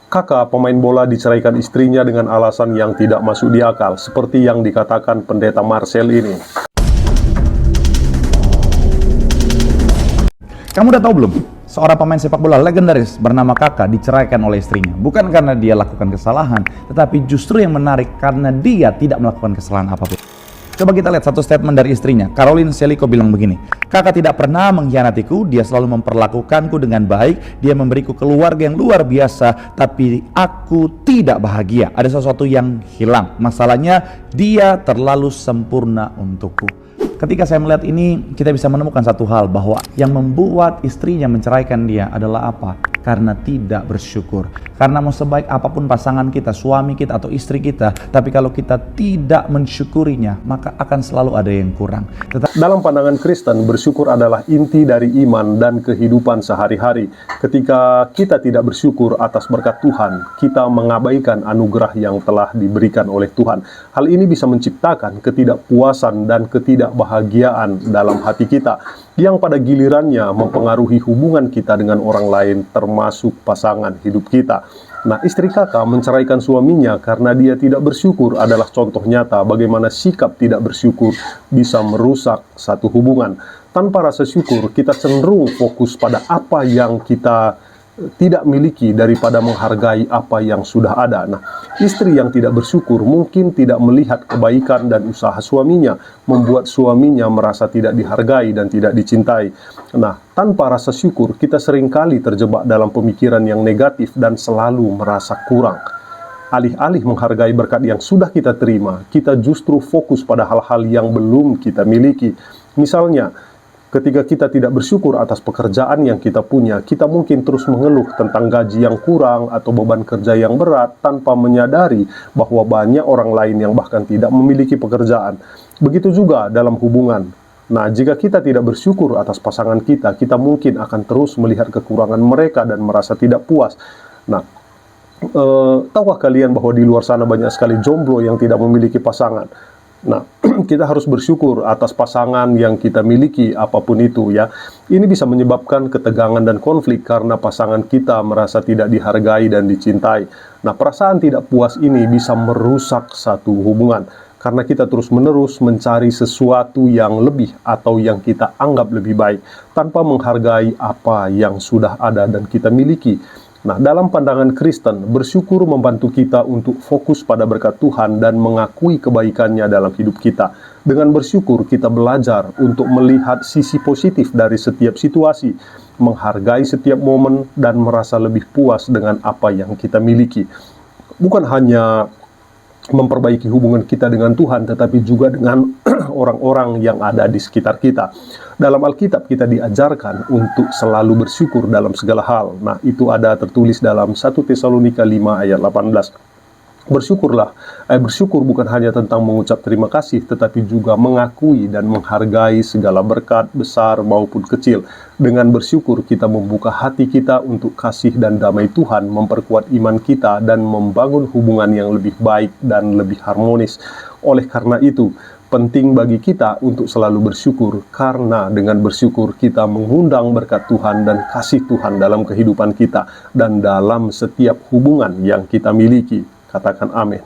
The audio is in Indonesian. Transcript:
Kakak pemain bola diceraikan istrinya dengan alasan yang tidak masuk di akal, seperti yang dikatakan pendeta Marcel ini. Kamu udah tahu belum? Seorang pemain sepak bola legendaris bernama Kakak diceraikan oleh istrinya. Bukan karena dia lakukan kesalahan, tetapi justru yang menarik karena dia tidak melakukan kesalahan apapun. Coba kita lihat satu statement dari istrinya. Caroline Selico bilang begini, "Kakak tidak pernah mengkhianatiku, dia selalu memperlakukanku dengan baik, dia memberiku keluarga yang luar biasa, tapi aku tidak bahagia. Ada sesuatu yang hilang. Masalahnya dia terlalu sempurna untukku." Ketika saya melihat ini, kita bisa menemukan satu hal, bahwa yang membuat istrinya menceraikan dia adalah apa? Karena tidak bersyukur. Karena mau sebaik apapun pasangan kita, suami kita atau istri kita, tapi kalau kita tidak mensyukurinya, maka akan selalu ada yang kurang. Dalam pandangan Kristen, bersyukur adalah inti dari iman dan kehidupan sehari-hari. Ketika kita tidak bersyukur atas berkat Tuhan, kita mengabaikan anugerah yang telah diberikan oleh Tuhan. Hal ini bisa menciptakan ketidakpuasan dan ketidakbahagiaan dalam hati kita, yang pada gilirannya mempengaruhi hubungan kita dengan orang lain, termasuk pasangan hidup kita. Nah, istri Kakak menceraikan suaminya karena dia tidak bersyukur adalah contoh nyata bagaimana sikap tidak bersyukur bisa merusak satu hubungan. Tanpa rasa syukur, kita cenderung fokus pada apa yang kita tidak miliki daripada menghargai apa yang sudah ada. Nah, istri yang tidak bersyukur mungkin tidak melihat kebaikan dan usaha suaminya, membuat suaminya merasa tidak dihargai dan tidak dicintai. Nah, tanpa rasa syukur, kita seringkali terjebak dalam pemikiran yang negatif dan selalu merasa kurang. Alih-alih menghargai berkat yang sudah kita terima, kita justru fokus pada hal-hal yang belum kita miliki. Misalnya, ketika kita tidak bersyukur atas pekerjaan yang kita punya, kita mungkin terus mengeluh tentang gaji yang kurang atau beban kerja yang berat tanpa menyadari bahwa banyak orang lain yang bahkan tidak memiliki pekerjaan. Begitu juga dalam hubungan. Nah, jika kita tidak bersyukur atas pasangan kita, kita mungkin akan terus melihat kekurangan mereka dan merasa tidak puas. Nah, tahukah kalian bahwa di luar sana banyak sekali jomblo yang tidak memiliki pasangan? Nah, kita harus bersyukur atas pasangan yang kita miliki, apapun itu ya. Ini bisa menyebabkan ketegangan dan konflik karena pasangan kita merasa tidak dihargai dan dicintai. Nah, perasaan tidak puas ini bisa merusak satu hubungan karena kita terus-menerus mencari sesuatu yang lebih atau yang kita anggap lebih baik tanpa menghargai apa yang sudah ada dan kita miliki. Nah, dalam pandangan Kristen, bersyukur membantu kita untuk fokus pada berkat Tuhan dan mengakui kebaikannya dalam hidup kita. Dengan bersyukur, kita belajar untuk melihat sisi positif dari setiap situasi, menghargai setiap momen, dan merasa lebih puas dengan apa yang kita miliki. Bukan hanya memperbaiki hubungan kita dengan Tuhan, tetapi juga dengan orang-orang yang ada di sekitar kita. Dalam Alkitab kita diajarkan untuk selalu bersyukur dalam segala hal. Nah, itu ada tertulis dalam 1 Tesalonika 5 ayat 18. Bersyukur bukan hanya tentang mengucap terima kasih, tetapi juga mengakui dan menghargai segala berkat besar maupun kecil. Dengan bersyukur kita membuka hati kita untuk kasih dan damai Tuhan, memperkuat iman kita dan membangun hubungan yang lebih baik dan lebih harmonis. Oleh karena itu, penting bagi kita untuk selalu bersyukur, karena dengan bersyukur kita mengundang berkat Tuhan dan kasih Tuhan dalam kehidupan kita dan dalam setiap hubungan yang kita miliki. Katakan amin.